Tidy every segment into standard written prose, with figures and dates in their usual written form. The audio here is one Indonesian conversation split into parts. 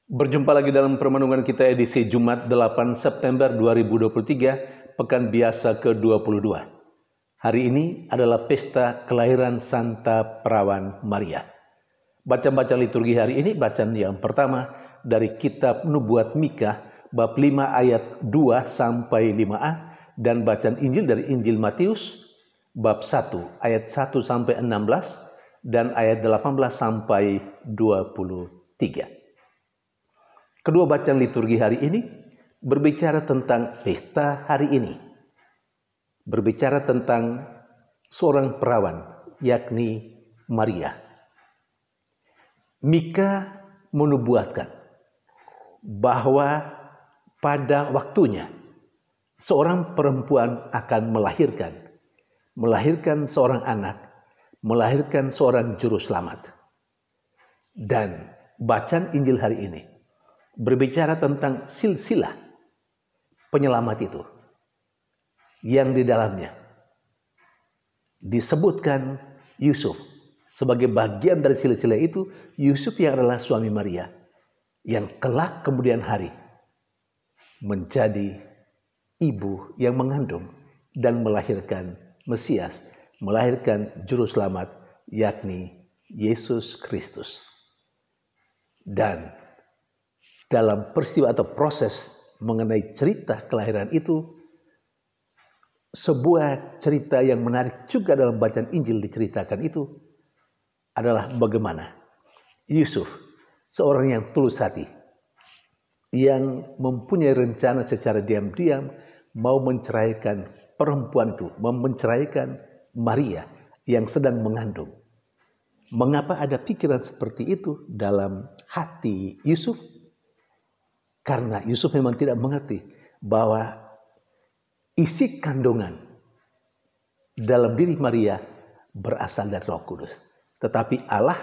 Berjumpa lagi dalam permenungan kita edisi Jumat 8 September 2023, Pekan Biasa ke-22. Hari ini adalah pesta kelahiran Santa Perawan Maria. Bacaan liturgi hari ini, bacaan yang pertama dari kitab Nubuat Mika, bab 5 ayat 2 sampai 5a, dan bacaan Injil dari Injil Matius, bab 1 ayat 1 sampai 16, dan ayat 18 sampai 23. Kedua bacaan liturgi hari ini berbicara tentang pesta hari ini. Berbicara tentang seorang perawan, yakni Maria. Mika menubuatkan bahwa pada waktunya seorang perempuan akan melahirkan seorang anak, melahirkan seorang juru selamat. Dan bacaan Injil hari ini berbicara tentang silsilah penyelamat itu, yang di dalamnya disebutkan Yusuf sebagai bagian dari silsilah itu. Yusuf yang adalah suami Maria, yang kelak kemudian hari menjadi ibu yang mengandung dan melahirkan Mesias, melahirkan juru selamat, yakni Yesus Kristus. Dan dalam peristiwa atau proses mengenai cerita kelahiran itu, sebuah cerita yang menarik juga dalam bacaan Injil diceritakan itu adalah bagaimana Yusuf, seorang yang tulus hati, yang mempunyai rencana secara diam-diam mau menceraikan perempuan itu, menceraikan Maria yang sedang mengandung. Mengapa ada pikiran seperti itu dalam hati Yusuf? Karena Yusuf memang tidak mengerti bahwa isi kandungan dalam diri Maria berasal dari Roh Kudus. Tetapi Allah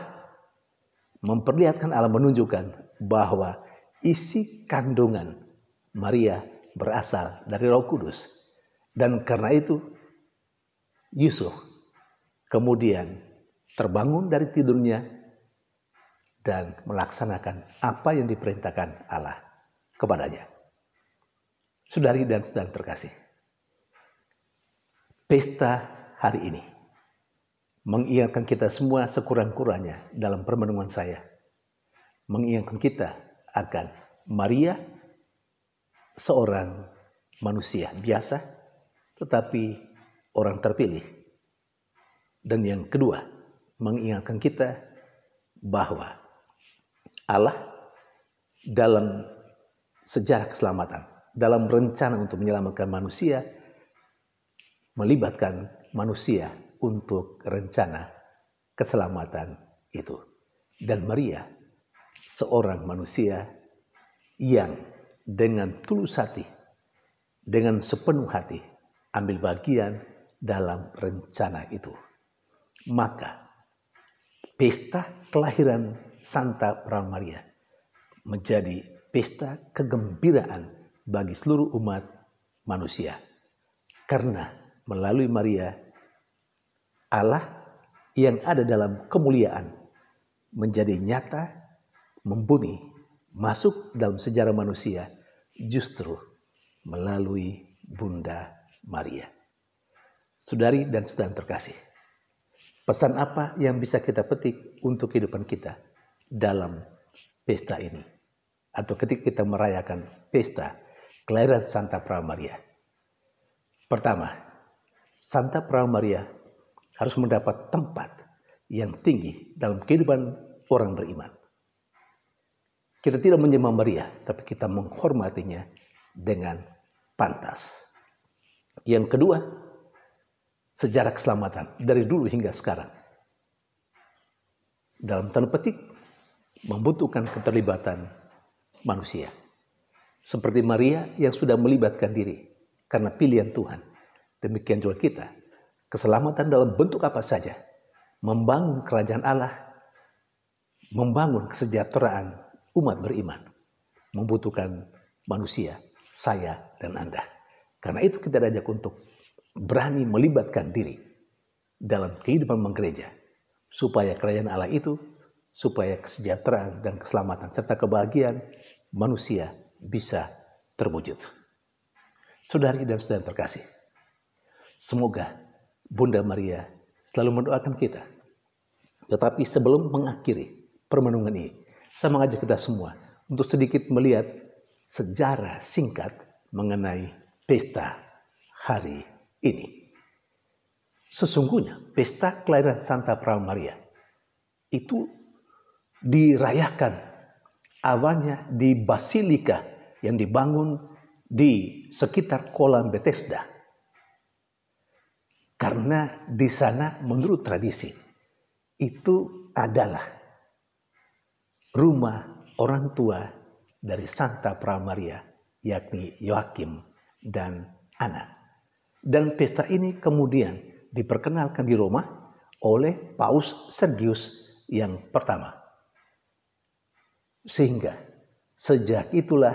menunjukkan bahwa isi kandungan Maria berasal dari Roh Kudus. Dan karena itu Yusuf kemudian terbangun dari tidurnya dan melaksanakan apa yang diperintahkan Allah kepadanya. Saudari dan saudara terkasih, pesta hari ini mengingatkan kita semua sekurang-kurangnya dalam permenungan saya, mengingatkan kita akan Maria, seorang manusia biasa tetapi orang terpilih. Dan yang kedua, mengingatkan kita bahwa Allah dalam sejarah keselamatan, dalam rencana untuk menyelamatkan manusia, melibatkan manusia untuk rencana keselamatan itu. Dan Maria, seorang manusia yang dengan tulus hati, dengan sepenuh hati, ambil bagian dalam rencana itu. Maka pesta kelahiran Santa Perawan Maria menjadi pesta kegembiraan bagi seluruh umat manusia. Karena melalui Maria, Allah yang ada dalam kemuliaan menjadi nyata, membumi, masuk dalam sejarah manusia justru melalui Bunda Maria. Saudari dan saudara terkasih, pesan apa yang bisa kita petik untuk kehidupan kita dalam pesta ini? Atau ketika kita merayakan pesta kelahiran Santa Perawan Maria. Pertama, Santa Perawan Maria harus mendapat tempat yang tinggi dalam kehidupan orang beriman. Kita tidak menyembah Maria, tapi kita menghormatinya dengan pantas. Yang kedua, sejarah keselamatan dari dulu hingga sekarang, dalam tanda petik, membutuhkan keterlibatan manusia. Seperti Maria yang sudah melibatkan diri karena pilihan Tuhan. Demikian juga kita. Keselamatan dalam bentuk apa saja. Membangun kerajaan Allah, membangun kesejahteraan umat beriman, membutuhkan manusia, saya dan Anda. Karena itu kita diajak untuk berani melibatkan diri dalam kehidupan menggereja, supaya kerajaan Allah itu supaya kesejahteraan dan keselamatan serta kebahagiaan manusia bisa terwujud. Saudari dan saudara terkasih, semoga Bunda Maria selalu mendoakan kita. Tetapi sebelum mengakhiri permenungan ini, saya mengajak kita semua untuk sedikit melihat sejarah singkat mengenai pesta hari ini. Sesungguhnya pesta kelahiran Santa Perawan Maria itu dirayakan awalnya di basilika yang dibangun di sekitar kolam Bethesda. Karena di sana menurut tradisi itu adalah rumah orang tua dari Santa Perawan Maria, yakni Yoakim dan Anna. Dan pesta ini kemudian diperkenalkan di Roma oleh Paus Sergius yang pertama. Sehingga sejak itulah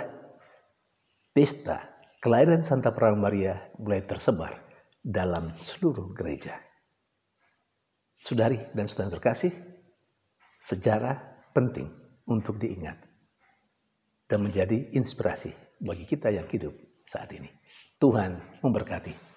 pesta kelahiran Santa Perawan Maria mulai tersebar dalam seluruh gereja. Saudari dan saudara terkasih, sejarah penting untuk diingat dan menjadi inspirasi bagi kita yang hidup saat ini. Tuhan memberkati.